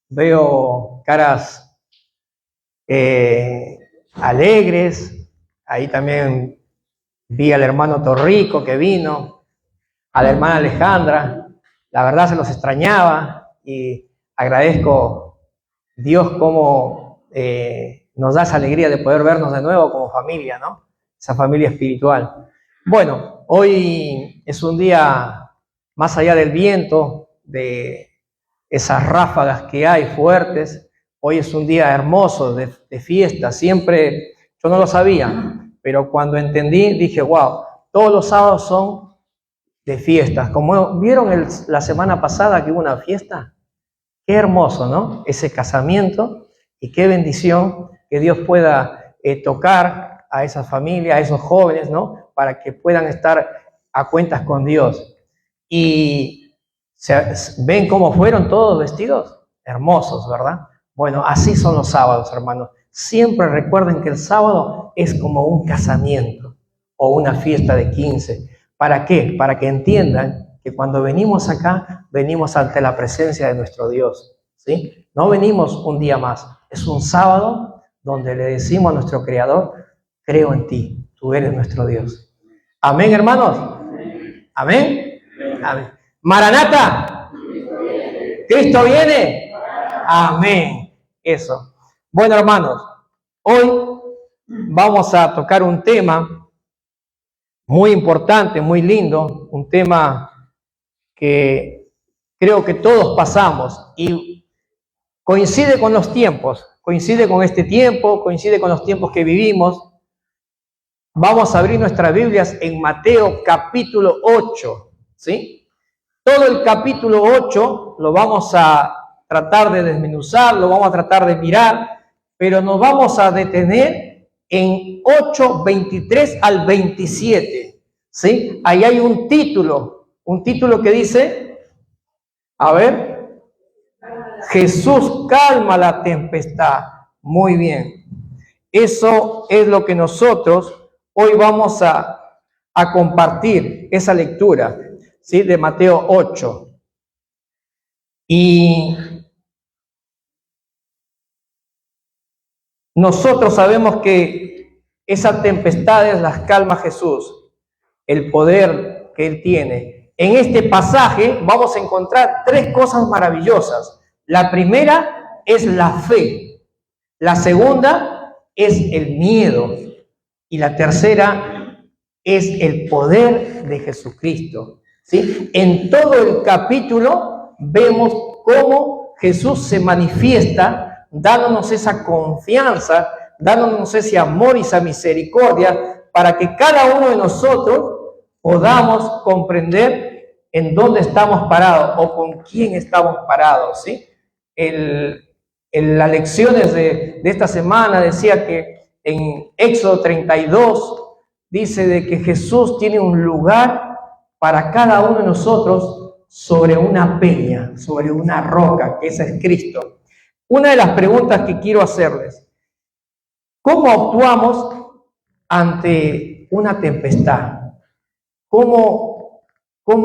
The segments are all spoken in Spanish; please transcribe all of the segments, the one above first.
Veo caras alegres. Ahí también vi al hermano Torrico que vino, a la hermana Alejandra. La verdad se los extrañaba y agradezco Dios cómo nos da esa alegría de poder vernos de nuevo como familia, ¿no? Esa familia espiritual. Bueno, hoy es un día más allá del viento, de esas ráfagas que hay fuertes. Hoy es un día hermoso de fiesta. Siempre, yo no lo sabía, pero cuando entendí dije, wow, todos los sábados son de fiestas. Como vieron la semana pasada que hubo una fiesta, qué hermoso, ¿no? Ese casamiento, y qué bendición que Dios pueda tocar a esa familia, a esos jóvenes, ¿no? Para que puedan estar a cuentas con Dios. Y ven cómo fueron todos vestidos, hermosos, ¿verdad? Bueno, así son los sábados, hermanos. Siempre recuerden que el sábado es como un casamiento o una fiesta de 15. ¿Para qué? Para que entiendan que cuando venimos acá, venimos ante la presencia de nuestro Dios, ¿sí? No venimos un día más. Es un sábado donde le decimos a nuestro Creador, creo en ti, tú eres nuestro Dios. Amén, hermanos. Amén. Amén. Maranata, Cristo viene. Amén. Eso. Bueno, hermanos, hoy vamos a tocar un tema muy importante, muy lindo, un tema que creo que todos pasamos y coincide con los tiempos, coincide con este tiempo, coincide con los tiempos que vivimos. Vamos a abrir nuestras Biblias en Mateo capítulo 8, ¿sí? Todo el capítulo 8 lo vamos a tratar de desmenuzar, lo vamos a tratar de mirar, pero nos vamos a detener en 8, 23 al 27, ¿sí? Ahí hay un título que dice, a ver, Jesús calma la tempestad. Muy bien. Eso es lo que nosotros hoy vamos a compartir, esa lectura, ¿sí? De Mateo 8. Y nosotros sabemos que esas tempestades las calma Jesús, el poder que Él tiene. En este pasaje vamos a encontrar tres cosas maravillosas. La primera es la fe, la segunda es el miedo y la tercera es el poder de Jesucristo, ¿sí? En todo el capítulo vemos cómo Jesús se manifiesta dándonos esa confianza, dándonos ese amor y esa misericordia para que cada uno de nosotros podamos comprender en dónde estamos parados o con quién estamos parados, ¿sí? En las lecciones de esta semana decía que en Éxodo 32 dice de que Jesús tiene un lugar para cada uno de nosotros sobre una peña, sobre una roca, que ese es Cristo. Una de las preguntas que quiero hacerles, ¿cómo actuamos ante una tempestad? ¿Cómo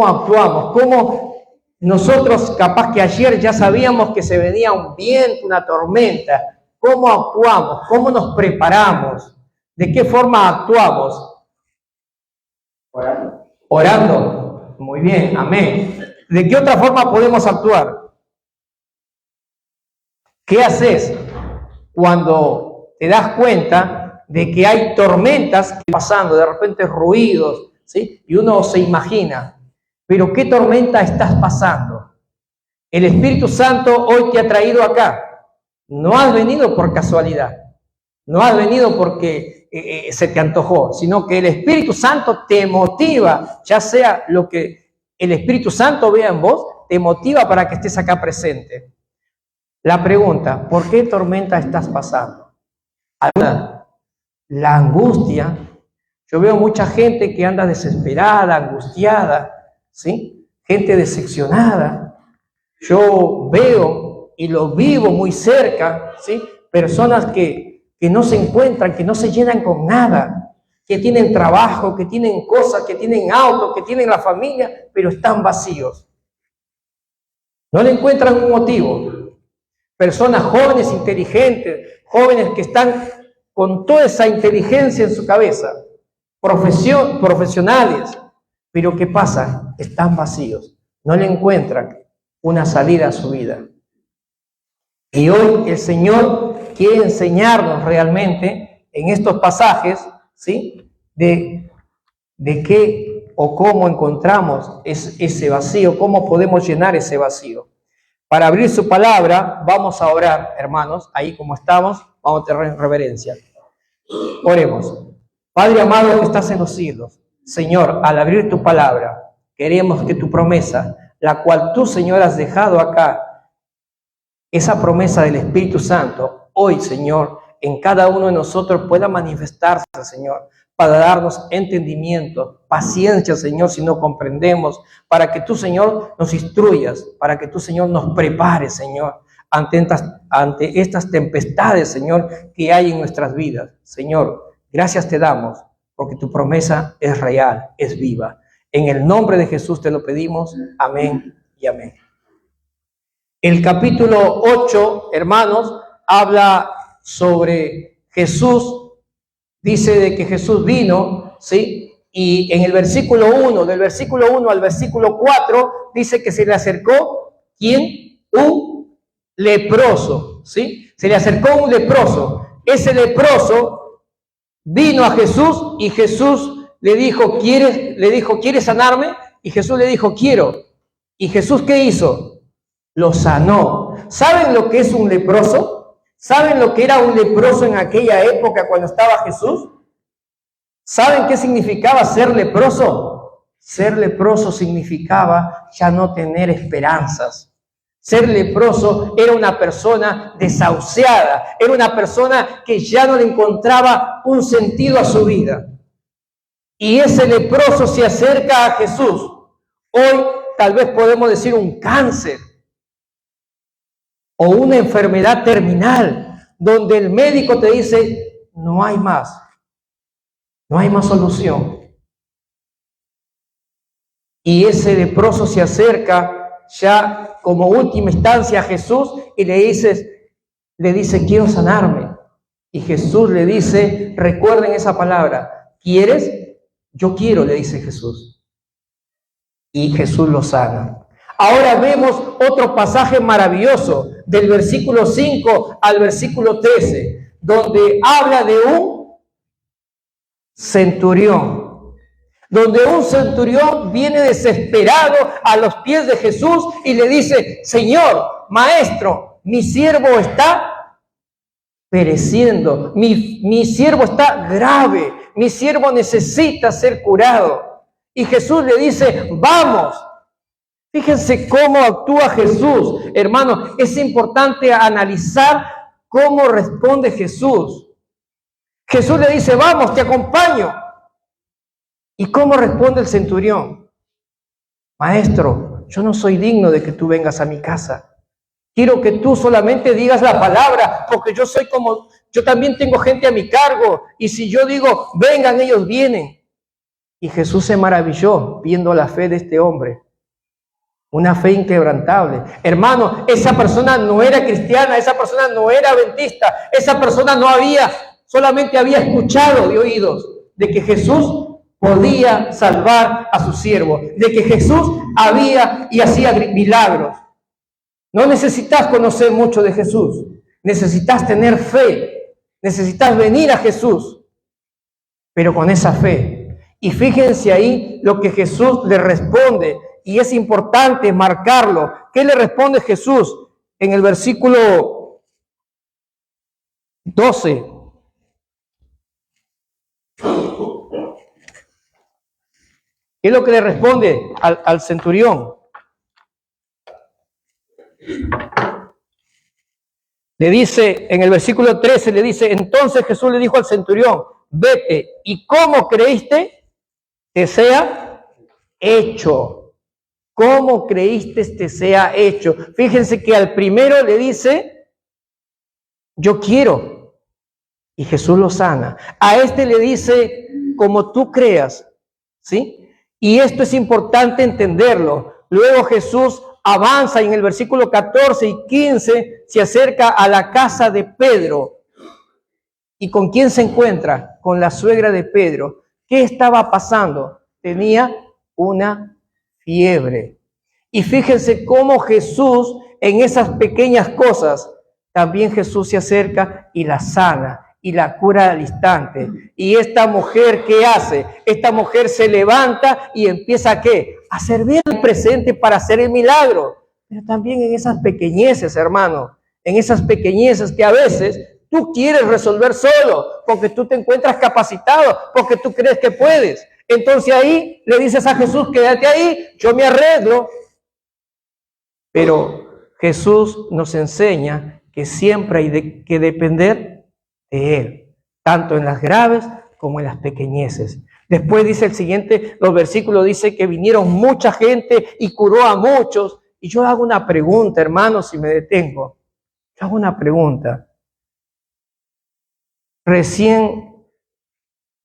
actuamos? ¿Cómo nosotros, capaz que ayer ya sabíamos que se venía un viento, una tormenta? ¿Cómo actuamos? ¿Cómo nos preparamos? ¿De qué forma actuamos? Orando. Muy bien, amén. ¿De qué otra forma podemos actuar? ¿Qué haces cuando te das cuenta de que hay tormentas que pasando, de repente ruidos, ¿sí? Y uno se imagina, pero ¿qué tormenta estás pasando? El Espíritu Santo hoy te ha traído acá. No has venido por casualidad, no has venido porque se te antojó, sino que el Espíritu Santo te motiva, ya sea lo que el Espíritu Santo vea en vos, te motiva para que estés acá presente. La pregunta, ¿por qué tormenta estás pasando? La angustia. Yo veo mucha gente que anda desesperada, angustiada, ¿sí? Gente decepcionada. Yo veo y lo vivo muy cerca, ¿sí? Personas que no se encuentran, que no se llenan con nada, que tienen trabajo, que tienen cosas, que tienen autos, que tienen la familia, pero están vacíos. No le encuentran un motivo. Personas jóvenes, inteligentes, jóvenes que están con toda esa inteligencia en su cabeza, profesionales, pero ¿qué pasa? Están vacíos, no le encuentran una salida a su vida. Y hoy el Señor quiere enseñarnos realmente en estos pasajes, ¿sí? De qué o cómo encontramos ese vacío, cómo podemos llenar ese vacío. Para abrir su palabra, vamos a orar, hermanos, ahí como estamos, vamos a tener reverencia. Oremos. Padre amado que estás en los cielos, Señor, al abrir tu palabra, queremos que tu promesa, la cual tú, Señor, has dejado acá, esa promesa del Espíritu Santo, hoy, Señor, en cada uno de nosotros pueda manifestarse, Señor, para darnos entendimiento, paciencia, Señor, si no comprendemos, para que tú, Señor, nos instruyas, para que tú, Señor, nos prepares, Señor, ante estas tempestades, Señor, que hay en nuestras vidas. Señor, gracias te damos, porque tu promesa es real, es viva. En el nombre de Jesús te lo pedimos. Amén y amén. El capítulo 8, hermanos, habla sobre Jesús. Dice de que Jesús vino, ¿sí? Y en el versículo 1, del versículo 1 al versículo 4, dice que se le acercó, ¿quién? Un leproso, ¿sí? Se le acercó un leproso. Ese leproso vino a Jesús y Jesús le dijo, ¿quieres sanarme? Y Jesús le dijo, quiero. ¿Y Jesús qué hizo? Lo sanó. ¿Saben lo que es un leproso? ¿Saben lo que era un leproso en aquella época cuando estaba Jesús? ¿Saben qué significaba ser leproso? Ser leproso significaba ya no tener esperanzas. Ser leproso era una persona desahuciada, era una persona que ya no le encontraba un sentido a su vida. Y ese leproso se acerca a Jesús. Hoy tal vez podemos decir un cáncer o una enfermedad terminal, donde el médico te dice, no hay más solución. Y ese leproso se acerca ya como última instancia a Jesús y le dice, quiero sanarme. Y Jesús le dice, recuerden esa palabra, ¿quieres? Yo quiero, le dice Jesús. Y Jesús lo sana. Ahora vemos otro pasaje maravilloso, del versículo 5 al versículo 13, donde habla de un centurión. Donde un centurión viene desesperado a los pies de Jesús y le dice, Señor, Maestro, mi siervo está pereciendo, mi siervo está grave, mi siervo necesita ser curado. Y Jesús le dice, vamos. Fíjense cómo actúa Jesús. Hermano, es importante analizar cómo responde Jesús. Jesús le dice, vamos, te acompaño. ¿Y cómo responde el centurión? Maestro, yo no soy digno de que tú vengas a mi casa. Quiero que tú solamente digas la palabra, porque yo también tengo gente a mi cargo. Y si yo digo, vengan, ellos vienen. Y Jesús se maravilló viendo la fe de este hombre. Una fe inquebrantable. Hermano, esa persona no era cristiana, esa persona no era adventista, esa persona solamente había escuchado de oídos de que Jesús podía salvar a su siervo, de que Jesús había y hacía milagros. No necesitas conocer mucho de Jesús, necesitas tener fe, necesitas venir a Jesús, pero con esa fe. Y fíjense ahí lo que Jesús le responde. Y es importante marcarlo. ¿Qué le responde Jesús en el versículo 12? ¿Qué es lo que le responde al centurión? Le dice, en el versículo 13, le dice, entonces Jesús le dijo al centurión, vete, ¿y cómo creíste que sea hecho? ¿Cómo creíste te sea hecho? Fíjense que al primero le dice, yo quiero. Y Jesús lo sana. A este le dice, como tú creas. ¿Sí? Y esto es importante entenderlo. Luego Jesús avanza y en el versículo 14 y 15 se acerca a la casa de Pedro. ¿Y con quién se encuentra? Con la suegra de Pedro. ¿Qué estaba pasando? Tenía una fiebre. Y fíjense cómo Jesús, en esas pequeñas cosas, también Jesús se acerca y la sana y la cura al instante. Y esta mujer, ¿qué hace? Esta mujer se levanta y empieza ¿a qué? A servir al presente para hacer el milagro. Pero también en esas pequeñeces, hermano, en esas pequeñeces que a veces tú quieres resolver solo, porque tú te encuentras capacitado, porque tú crees que puedes. Entonces ahí le dices a Jesús, quédate ahí, yo me arreglo. Pero Jesús nos enseña que siempre hay que depender de Él, tanto en las graves como en las pequeñeces. Después dice el siguiente, los versículos dice que vinieron mucha gente y curó a muchos. Y yo hago una pregunta, hermanos, si me detengo. Yo hago una pregunta. Recién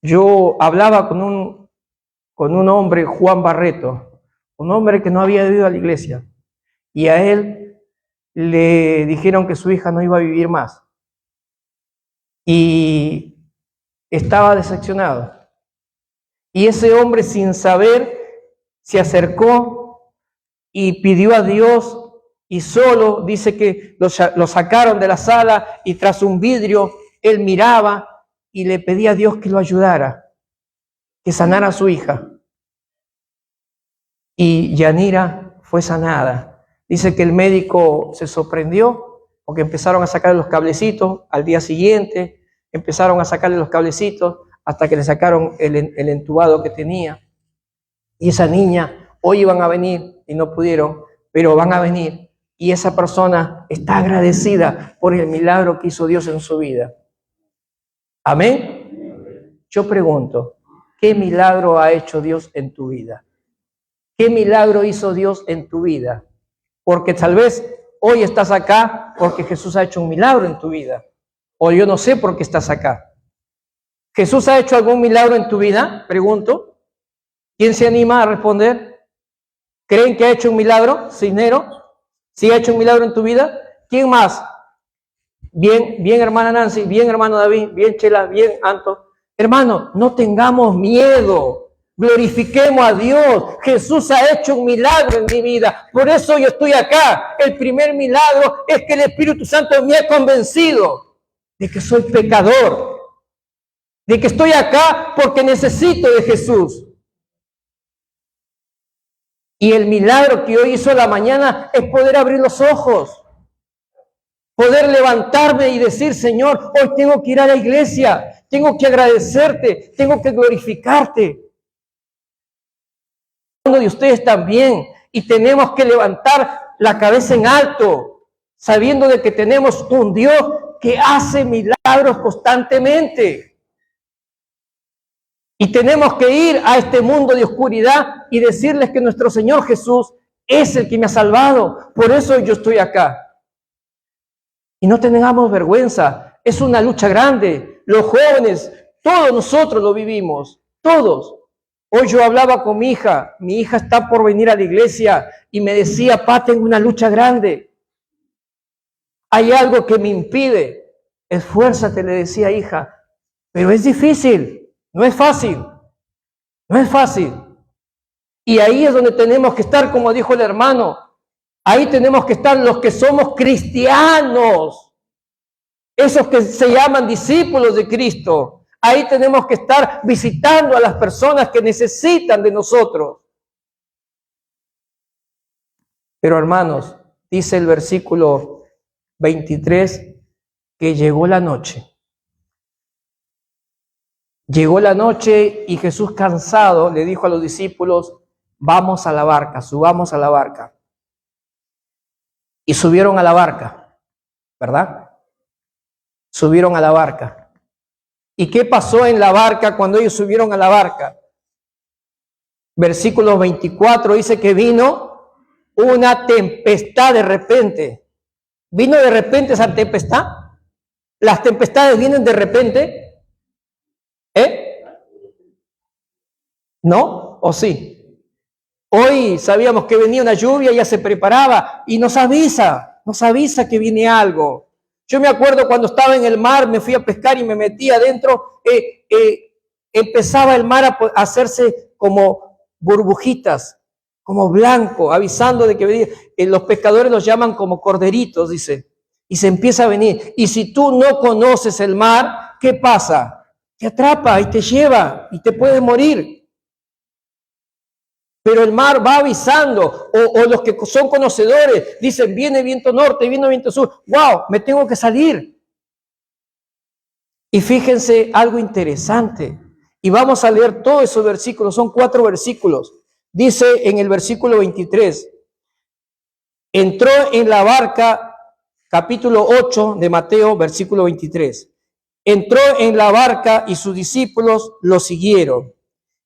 yo hablaba con un hombre, Juan Barreto, un hombre que no había ido a la iglesia. Y a él le dijeron que su hija no iba a vivir más. Y estaba decepcionado. Y ese hombre, sin saber, se acercó y pidió a Dios, y solo dice que lo sacaron de la sala y tras un vidrio él miraba y le pedía a Dios que lo ayudara, que sanara a su hija. Y Yanira fue sanada. Dice que el médico se sorprendió porque empezaron a sacarle los cablecitos. Al día siguiente empezaron a sacarle los cablecitos hasta que le sacaron el entubado que tenía. Y esa niña, hoy iban a venir y no pudieron, pero van a venir. Y esa persona está agradecida por el milagro que hizo Dios en su vida. Amén. Yo pregunto, ¿qué milagro ha hecho Dios en tu vida? ¿Qué milagro hizo Dios en tu vida? Porque tal vez hoy estás acá porque Jesús ha hecho un milagro en tu vida. O yo no sé por qué estás acá. ¿Jesús ha hecho algún milagro en tu vida? Pregunto. ¿Quién se anima a responder? ¿Creen que ha hecho un milagro? ¿Cisnero? ¿Sí ha hecho un milagro en tu vida? ¿Quién más? Bien, hermana Nancy, bien, hermano David, bien, Chela, bien, Anto. Hermano, no tengamos miedo. Glorifiquemos a Dios. Jesús ha hecho un milagro en mi vida. Por eso yo estoy acá. El primer milagro es que el Espíritu Santo me ha convencido de que soy pecador. De que estoy acá porque necesito de Jesús. Y el milagro que hoy hizo la mañana es poder abrir los ojos. Poder levantarme y decir, Señor, hoy tengo que ir a la iglesia. Tengo que agradecerte. Tengo que glorificarte. De ustedes también, y tenemos que levantar la cabeza en alto, sabiendo de que tenemos un Dios que hace milagros constantemente. Y tenemos que ir a este mundo de oscuridad y decirles que nuestro Señor Jesús es el que me ha salvado. Por eso yo estoy acá. Y no tengamos vergüenza. Es una lucha grande. Los jóvenes, todos nosotros lo vivimos. Todos. Hoy yo hablaba con mi hija está por venir a la iglesia y me decía, pa, tengo una lucha grande. Hay algo que me impide. Esfuérzate, le decía, hija, pero es difícil, no es fácil, no es fácil. Y ahí es donde tenemos que estar, como dijo el hermano, ahí tenemos que estar los que somos cristianos, esos que se llaman discípulos de Cristo. Ahí tenemos que estar visitando a las personas que necesitan de nosotros. Pero hermanos, dice el versículo 23, que llegó la noche. Llegó la noche y Jesús, cansado, le dijo a los discípulos, vamos a la barca, subamos a la barca. Y subieron a la barca, ¿verdad? Subieron a la barca. ¿Y qué pasó en la barca cuando ellos subieron a la barca? Versículo 24 dice que vino una tempestad de repente. ¿Vino de repente esa tempestad? ¿Las tempestades vienen de repente? ¿No? ¿O sí? Hoy sabíamos que venía una lluvia, ya se preparaba y nos avisa que viene algo. Yo me acuerdo cuando estaba en el mar, me fui a pescar y me metí adentro, empezaba el mar a hacerse como burbujitas, como blanco, avisando de que venía. Los pescadores los llaman como corderitos, dice, y se empieza a venir. Y si tú no conoces el mar, ¿qué pasa? Te atrapa y te lleva y te puedes morir. Pero el mar va avisando, o los que son conocedores dicen, viene viento norte, viene viento sur, wow, me tengo que salir. Y fíjense algo interesante, y vamos a leer todos esos versículos, son 4 versículos. Dice en el versículo 23, entró en la barca, capítulo 8 de Mateo, versículo 23, entró en la barca y sus discípulos lo siguieron.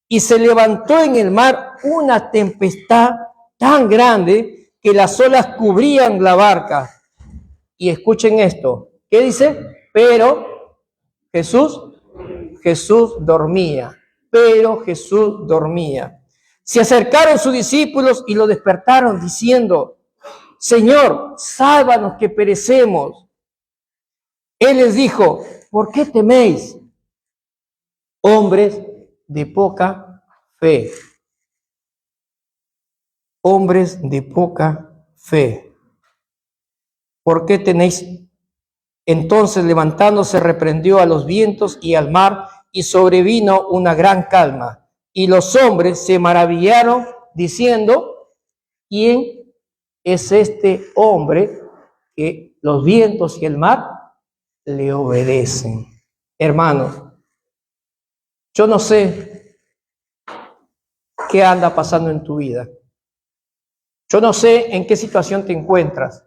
Y se levantó en el mar una tempestad tan grande que las olas cubrían la barca. Y escuchen esto. ¿Qué dice? Pero Jesús dormía. Pero Jesús dormía. Se acercaron sus discípulos y lo despertaron diciendo, Señor, sálvanos que perecemos. Él les dijo, ¿por qué teméis, hombres de poca fe? Hombres de poca fe. ¿Por qué tenéis? Entonces levantándose reprendió a los vientos y al mar y sobrevino una gran calma. Y los hombres se maravillaron diciendo, ¿quién es este hombre que los vientos y el mar le obedecen? Hermanos, yo no sé qué anda pasando en tu vida. Yo no sé en qué situación te encuentras,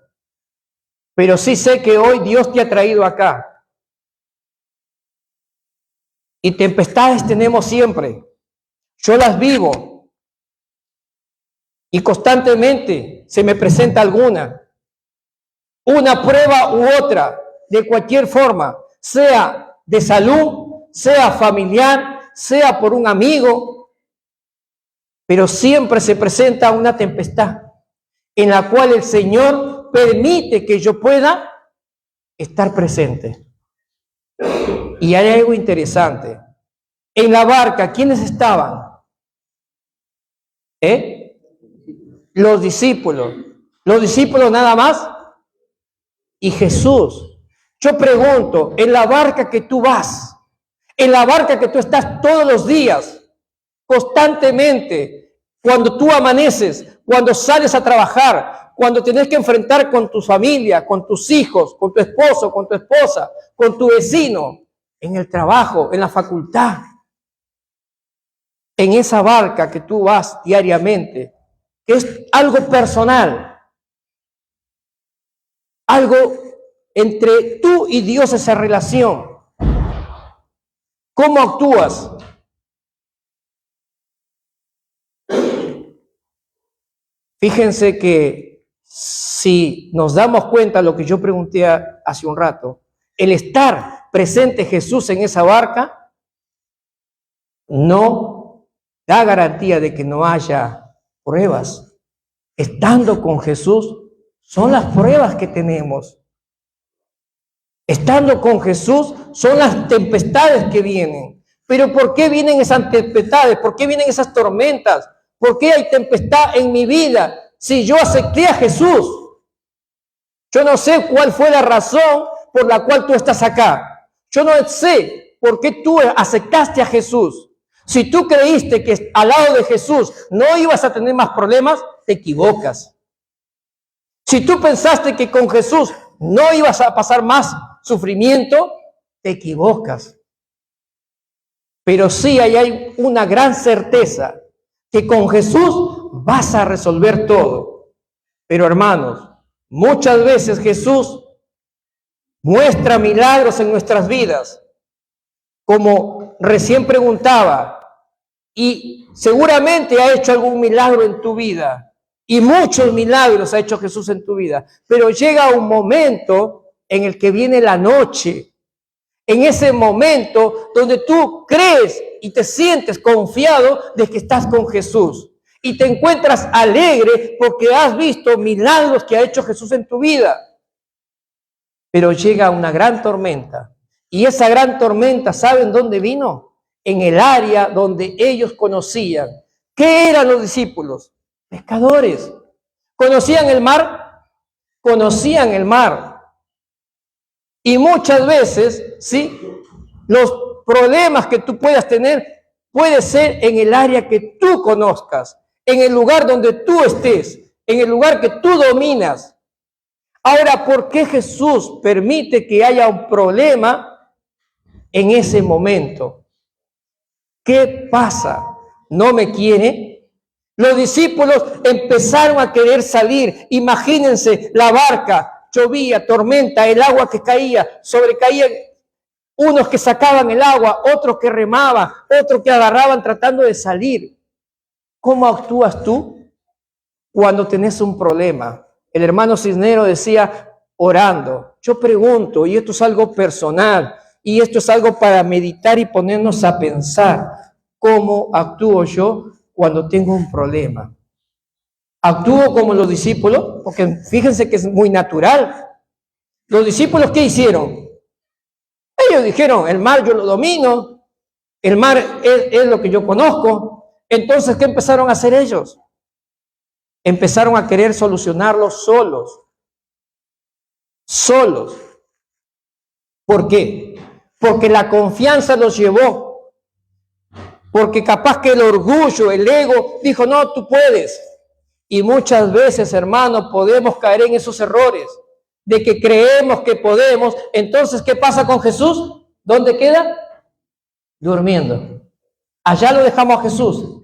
pero sí sé que hoy Dios te ha traído acá. Y tempestades tenemos siempre. Yo las vivo. Y constantemente se me presenta alguna. Una prueba u otra, de cualquier forma, sea de salud, sea familiar, sea por un amigo, pero siempre se presenta una tempestad en la cual el Señor permite que yo pueda estar presente. Y hay algo interesante. En la barca, ¿quiénes estaban? Los discípulos. Los discípulos nada más. Y Jesús. Yo pregunto, en la barca que tú vas, en la barca que tú estás todos los días, constantemente, cuando tú amaneces, cuando sales a trabajar, cuando tienes que enfrentar con tu familia, con tus hijos, con tu esposo, con tu esposa, con tu vecino, en el trabajo, en la facultad, en esa barca que tú vas diariamente, que es algo personal, algo entre tú y Dios, esa relación. ¿Cómo actúas? Fíjense que si nos damos cuenta de lo que yo pregunté hace un rato, el estar presente Jesús en esa barca no da garantía de que no haya pruebas. Estando con Jesús son las pruebas que tenemos. Estando con Jesús son las tempestades que vienen. Pero ¿por qué vienen esas tempestades? ¿Por qué vienen esas tormentas? ¿Por qué hay tempestad en mi vida si yo acepté a Jesús? Yo no sé cuál fue la razón por la cual tú estás acá. Yo no sé por qué tú aceptaste a Jesús. Si tú creíste que al lado de Jesús no ibas a tener más problemas, te equivocas. Si tú pensaste que con Jesús no ibas a pasar más sufrimiento, te equivocas. Pero sí hay una gran certeza que con Jesús vas a resolver todo. Pero hermanos, muchas veces Jesús muestra milagros en nuestras vidas, como recién preguntaba, y seguramente ha hecho algún milagro en tu vida, y muchos milagros ha hecho Jesús en tu vida, pero llega un momento en el que viene la noche, en ese momento donde tú crees y te sientes confiado de que estás con Jesús. y te encuentras alegre porque has visto milagros que ha hecho Jesús en tu vida. Pero llega una gran tormenta, y esa gran tormenta, ¿saben dónde vino? En el área donde ellos conocían. ¿Qué eran los discípulos? Pescadores. ¿Conocían el mar? Conocían el mar. Y muchas veces, ¿sí?, los problemas que tú puedas tener puede ser en el área que tú conozcas, en el lugar donde tú estés, en el lugar que tú dominas. Ahora, ¿por qué Jesús permite que haya un problema en ese momento? ¿Qué pasa? ¿No me quiere? Los discípulos empezaron a querer salir. Imagínense la barca, llovía, tormenta, el agua que caía, sobrecaía. Unos que sacaban el agua, otros que remaban, otros que agarraban tratando de salir. ¿Cómo actúas tú cuando tenés un problema? El hermano Cisneros decía, orando. Yo pregunto, y esto es algo personal, y esto es algo para meditar y ponernos a pensar, ¿cómo actúo yo cuando tengo un problema? ¿Actúo como los discípulos? Porque fíjense que es muy natural. Los discípulos, ¿qué hicieron? Ellos dijeron, el mar yo lo domino, el mar es lo que yo conozco. Entonces, ¿qué empezaron a hacer ellos? Empezaron a querer solucionarlo solos. Solos. ¿Por qué? Porque la confianza los llevó. Porque capaz que el orgullo, el ego, dijo, no, tú puedes. Y muchas veces, hermanos, podemos caer en esos errores de que creemos que podemos. Entonces, ¿qué pasa con Jesús? ¿Dónde queda? Durmiendo. Allá lo dejamos a Jesús,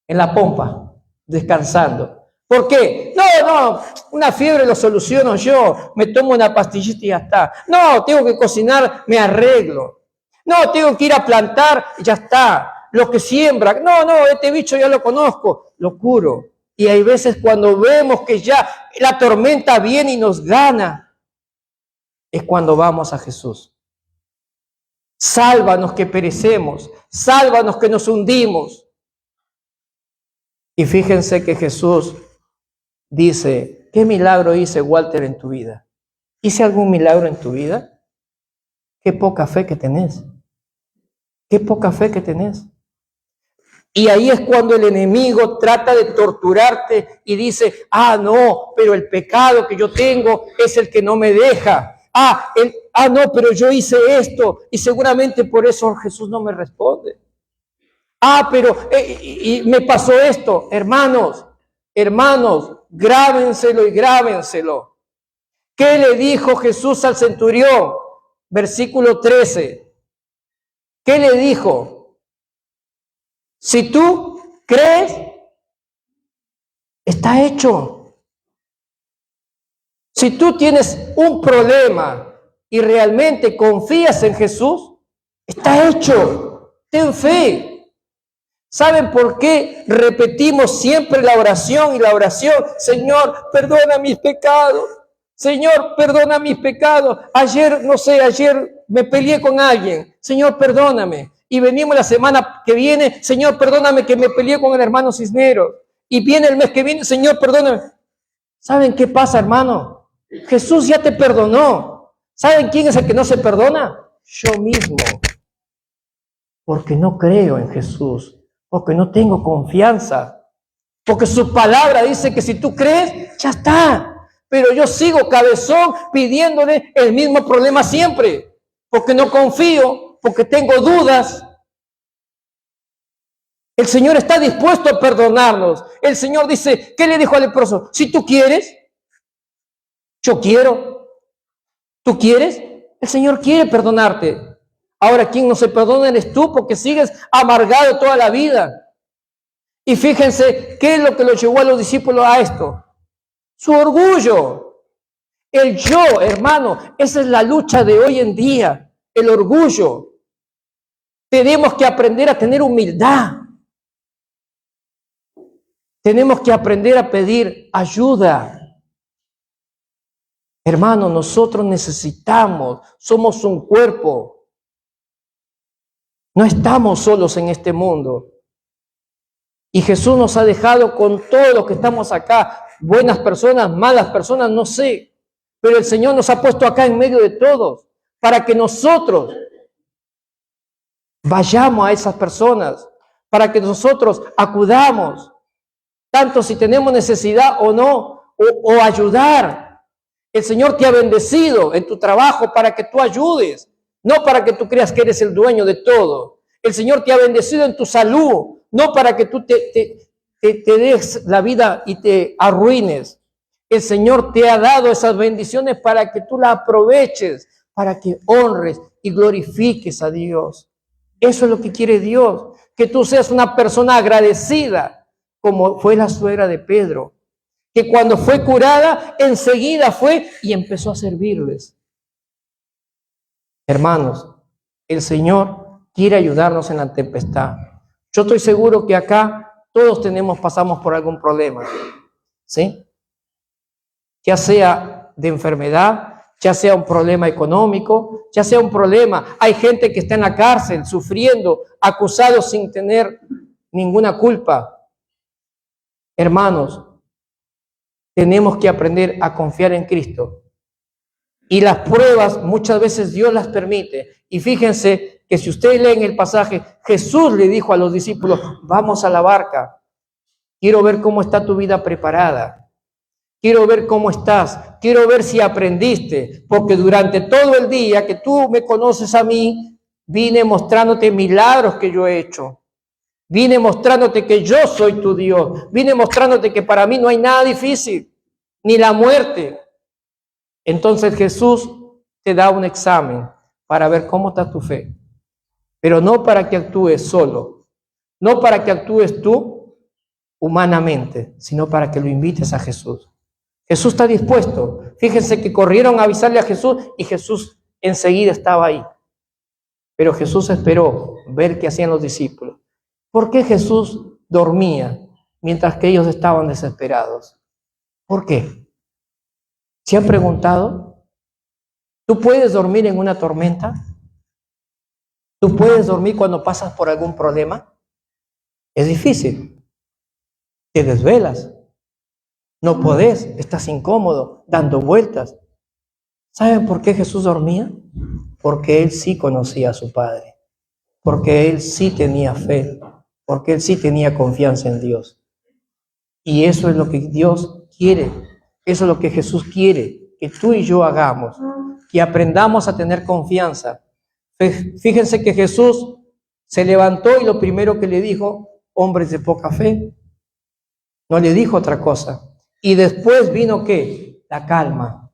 en la pompa, descansando. ¿Por qué? No, una fiebre lo soluciono yo, me tomo una pastillita y ya está. No, tengo que cocinar, me arreglo. No, tengo que ir a plantar, ya está. Lo que siembra, no, este bicho ya lo conozco, lo curo. Y hay veces cuando vemos que ya la tormenta viene y nos gana, es cuando vamos a Jesús. Sálvanos que perecemos, sálvanos que nos hundimos. Y fíjense que Jesús dice, ¿qué milagro hice, Walter, en tu vida? ¿Hice algún milagro en tu vida? Qué poca fe que tenés. Qué poca fe que tenés. Y ahí es cuando el enemigo trata de torturarte y dice, no, pero el pecado que yo tengo es el que no me deja. No, pero yo hice esto y seguramente por eso Jesús no me responde. Pero y me pasó esto. Hermanos, grábenselo y grábenselo. ¿Qué le dijo Jesús al centurión? Versículo 13. ¿Qué le dijo? Si tú crees, está hecho. Si tú tienes un problema y realmente confías en Jesús, está hecho. Ten fe. ¿Saben por qué repetimos siempre la oración y la oración? Señor, perdona mis pecados. Señor, perdona mis pecados. Ayer me peleé con alguien. Señor, perdóname. Y venimos la semana que viene, Señor, perdóname que me peleé con el hermano Cisneros. Y viene el mes que viene, Señor, perdóname. ¿Saben qué pasa, hermano? Jesús ya te perdonó. ¿Saben quién es el que no se perdona? Yo mismo. Porque no creo en Jesús. Porque no tengo confianza. Porque su palabra dice que si tú crees, ya está. Pero yo sigo cabezón pidiéndole el mismo problema siempre. Porque no confío. Porque tengo dudas. El Señor está dispuesto a perdonarnos. El Señor dice, ¿qué le dijo al leproso? Si tú quieres, yo quiero. ¿Tú quieres? El Señor quiere perdonarte. Ahora, quien no se perdona eres tú porque sigues amargado toda la vida. Y fíjense, ¿qué es lo que los llevó a los discípulos a esto? Su orgullo. El yo, hermano, esa es la lucha de hoy en día. El orgullo. Tenemos que aprender a tener humildad. Tenemos que aprender a pedir ayuda. Hermano, nosotros necesitamos, somos un cuerpo. No estamos solos en este mundo. Y Jesús nos ha dejado con todos los que estamos acá, buenas personas, malas personas, no sé, pero el Señor nos ha puesto acá en medio de todos para que nosotros vayamos a esas personas, para que nosotros acudamos, tanto si tenemos necesidad o no, o ayudar. El Señor te ha bendecido en tu trabajo para que tú ayudes, no para que tú creas que eres el dueño de todo. El Señor te ha bendecido en tu salud, no para que tú te des la vida y te arruines. El Señor te ha dado esas bendiciones para que tú las aproveches, para que honres y glorifiques a Dios. Eso es lo que quiere Dios, que tú seas una persona agradecida, como fue la suegra de Pedro, que cuando fue curada, enseguida fue y empezó a servirles. Hermanos, el Señor quiere ayudarnos en la tempestad. Yo estoy seguro que acá todos pasamos por algún problema, ¿sí? Ya sea de enfermedad, ya sea un problema económico, ya sea un problema. Hay gente que está en la cárcel sufriendo, acusados sin tener ninguna culpa. Hermanos, tenemos que aprender a confiar en Cristo. Y las pruebas muchas veces Dios las permite. Y fíjense que si ustedes leen el pasaje, Jesús le dijo a los discípulos, vamos a la barca. Quiero ver cómo está tu vida preparada. Quiero ver cómo estás. Quiero ver si aprendiste. Porque durante todo el día que tú me conoces a mí, vine mostrándote milagros que yo he hecho. Vine mostrándote que yo soy tu Dios. Vine mostrándote que para mí no hay nada difícil, ni la muerte. Entonces Jesús te da un examen para ver cómo está tu fe. Pero no para que actúes solo. No para que actúes tú humanamente, sino para que lo invites a Jesús. Jesús está dispuesto. Fíjense que corrieron a avisarle a Jesús y Jesús enseguida estaba ahí. Pero Jesús esperó ver qué hacían los discípulos. ¿Por qué Jesús dormía mientras que ellos estaban desesperados? ¿Por qué? ¿Se han preguntado? ¿Tú puedes dormir en una tormenta? ¿Tú puedes dormir cuando pasas por algún problema? Es difícil. Te desvelas. No podés, estás incómodo, dando vueltas. ¿Saben por qué Jesús dormía? Porque Él sí conocía a su Padre. Porque Él sí tenía fe. Porque Él sí tenía confianza en Dios. Y eso es lo que Dios quiere. Eso es lo que Jesús quiere que tú y yo hagamos. Que aprendamos a tener confianza. Fíjense que Jesús se levantó y lo primero que le dijo, hombres de poca fe. No le dijo otra cosa. Y después vino ¿qué? La calma.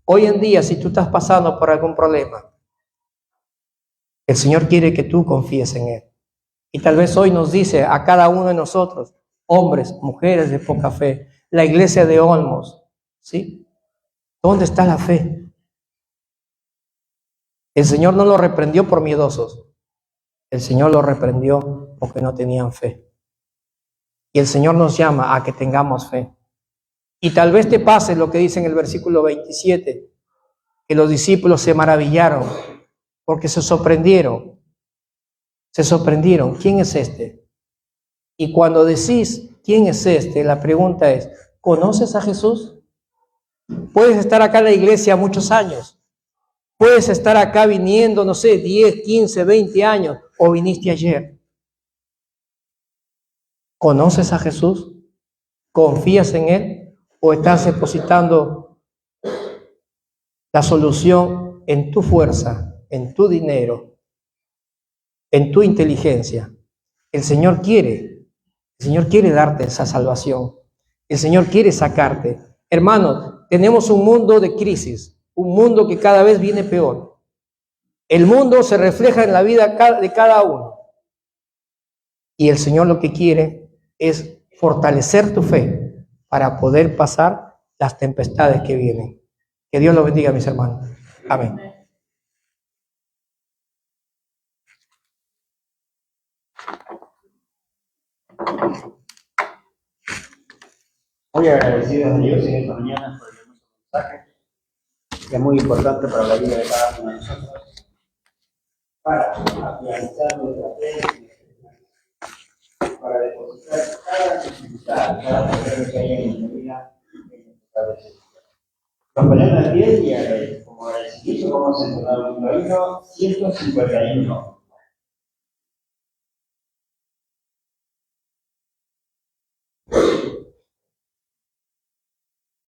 Hoy en día, si tú estás pasando por algún problema, el Señor quiere que tú confíes en Él. Y tal vez hoy nos dice a cada uno de nosotros, hombres, mujeres de poca fe, la iglesia de Olmos, ¿sí? ¿Dónde está la fe? El Señor no lo reprendió por miedosos. El Señor lo reprendió porque no tenían fe. Y el Señor nos llama a que tengamos fe. Y tal vez te pase lo que dice en el versículo 27, que los discípulos se maravillaron porque se sorprendieron. Se sorprendieron. ¿Quién es este? Y cuando decís, ¿quién es este? La pregunta es, ¿conoces a Jesús? Puedes estar acá en la iglesia muchos años. Puedes estar acá viniendo, no sé, 10, 15, 20 años, o viniste ayer. ¿Conoces a Jesús? ¿Confías en Él? ¿O estás depositando la solución en tu fuerza, en tu dinero, en tu inteligencia? El Señor quiere darte esa salvación. El Señor quiere sacarte. Hermanos, tenemos un mundo de crisis, un mundo que cada vez viene peor. El mundo se refleja en la vida de cada uno. Y el Señor lo que quiere es fortalecer tu fe para poder pasar las tempestades que vienen. Que Dios los bendiga, mis hermanos. Amén. Muy agradecidos a Dios en esta mañana por el hermoso mensaje, que es muy importante para la vida de cada uno de nosotros, para afianzar nuestra fe. para depositar cada dificultad, cada problema que haya en la vida en nuestra cabeza. Nos ponemos de pie y como agradecimiento vamos a entonar un himno 151.